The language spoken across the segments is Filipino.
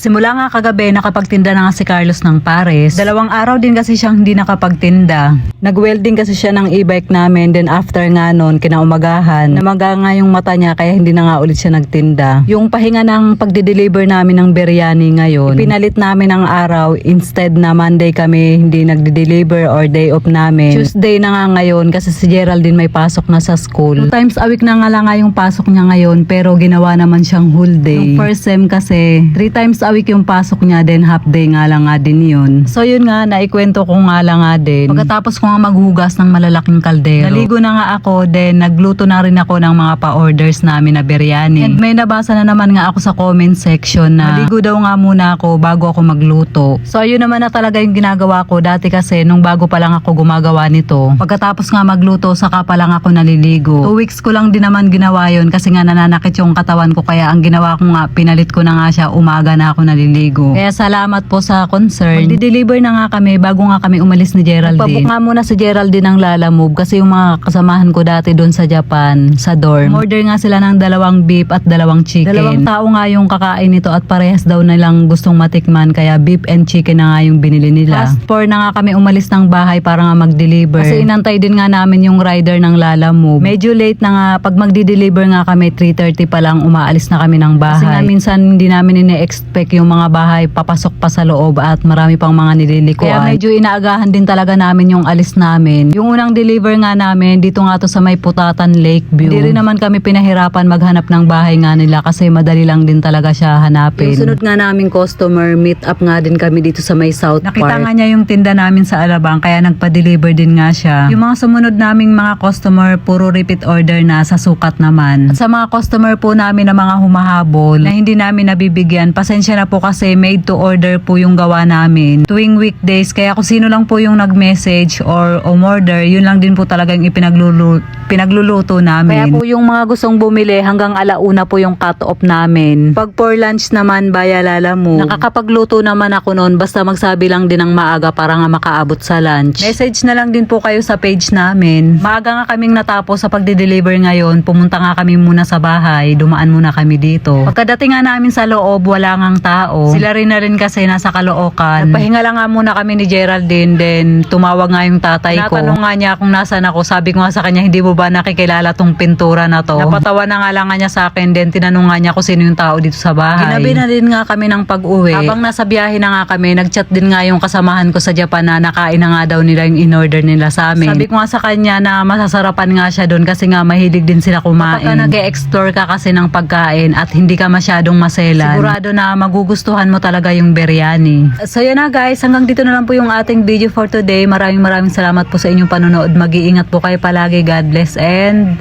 Simula nga kagabi, nakapagtinda na nga si Carlos ng pares. 2 araw din kasi siyang hindi nakapagtinda. Nag-welding kasi siya ng e-bike namin. Then after nga nun, kinaumagahan, namaga nga yung mata niya kaya hindi na nga ulit siya nagtinda. Yung pahinga ng pagde-deliver namin ng biryani ngayon, ipinalit namin ang araw. Instead na Monday kami hindi nagde-deliver or day off namin, Tuesday na nga ngayon kasi si Geraldine may pasok na sa school. 2 times a week na nga lang nga yung pasok niya ngayon pero ginawa naman siyang whole day. Yung first sem kasi 3 times a week yung pasok niya, then half day nga lang nga din yun. So yun nga, naikwento ko nga lang nga din. Pagkatapos ko nga maghugas ng malalaking kaldero, naligo na nga ako, then nagluto na rin ako ng mga pa-orders namin na biryani. And may nabasa na naman nga ako sa comment section na maligo daw nga muna ako bago ako magluto. So ayun naman na talaga yung ginagawa ko. Dati kasi nung bago pa lang ako gumagawa nito, pagkatapos nga magluto saka pa lang ako naliligo. 2 weeks ko lang din naman ginawa yun kasi nga nananakit yung katawan ko, kaya ang ginawa ko nga, pinalit ko na nga siya, umaga na ako naliligo. Kaya salamat po sa concern. Magdi-deliver na nga kami bago nga kami umalis ni Geraldine. Pabook nga muna si Geraldine ng Lalamove kasi yung mga kasamahan ko dati doon sa Japan, sa dorm, order nga sila ng 2 beef at 2 chicken. 2 tao nga yung kakain nito at parehas daw na lang gustong matikman, kaya beef and chicken na nga yung binili nila. Fast 4 na nga kami umalis ng bahay para nga mag-deliver. Kasi inantay din nga namin yung rider ng Lalamove. Medyo late na nga, pag magdi-deliver nga kami 3:30 pa lang umaalis na kami ng bahay. Kasi nga minsan hindi namin ine-expect yung mga bahay papasok pa sa loob at marami pang mga nililikuan. Kaya medyo inaagahan din talaga namin yung alis namin. Yung unang deliver nga namin dito nga to sa may Putatan Lakeview. Hindi rin naman kami pinahirapan maghanap ng bahay nga nila kasi madali lang din talaga siya hanapin. Yung sunod nga naming customer, meet up nga din kami dito sa may South Park. Nakita nga niya yung tinda namin sa Alabang kaya nagpa-deliver din nga siya. Yung mga sumunod naming mga customer, puro repeat order na sa sukat naman. At sa mga customer po namin na mga humahabol na hindi namin nabibigyan, pasensya na po kasi made to order po yung gawa namin tuwing weekdays, kaya kung sino lang po yung nag-message or umorder, yun lang din po talagang pinagluluto namin. Kaya po yung mga gustong bumili hanggang 1:00 po yung cut-off namin. Pag for lunch naman, baya Lalamove, nakakapagluto naman ako noon, basta magsabi lang din ng maaga para nga makaabot sa lunch. Message na lang din po kayo sa page namin. Maaga nga kaming natapos sa pagde-deliver ngayon, pumunta nga kami muna sa bahay, dumaan muna kami dito. Pagkadating nga namin sa loob, wala ngang tao. Sila rin na rin kasi nasa Caloocan. Nagpahinga lang nga muna kami ni Geraldine, then tumawag nga yung tatay ko. Natanong nga niya kung nasaan ako. Sabi ko nga sa kanya, hindi mo ba nakikilala tong pintura na to? Napatawa na nga lang nga niya sa akin, then tinanong nga niya kung sino yung tao dito sa bahay. Ginabi na din nga kami ng pag-uwi. Habang nasa biyahe na nga kami, nagchat din nga yung kasamahan ko sa Japan na nakain na nga daw nila yung in-order nila sa amin. Sabi ko nga sa kanya na masasarapan nga siya doon kasi nga mahilig din sila kumain. Kapag nag-e-explore ka kasi ng pagkain at hindi ka masyadong maselan, sigurado na magugustuhan mo talaga yung biryani. So yun na guys, hanggang dito na lang po yung ating video for today. Maraming salamat po sa inyong panonood. Mag-iingat po kayo palagi. God bless and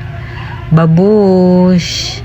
babush!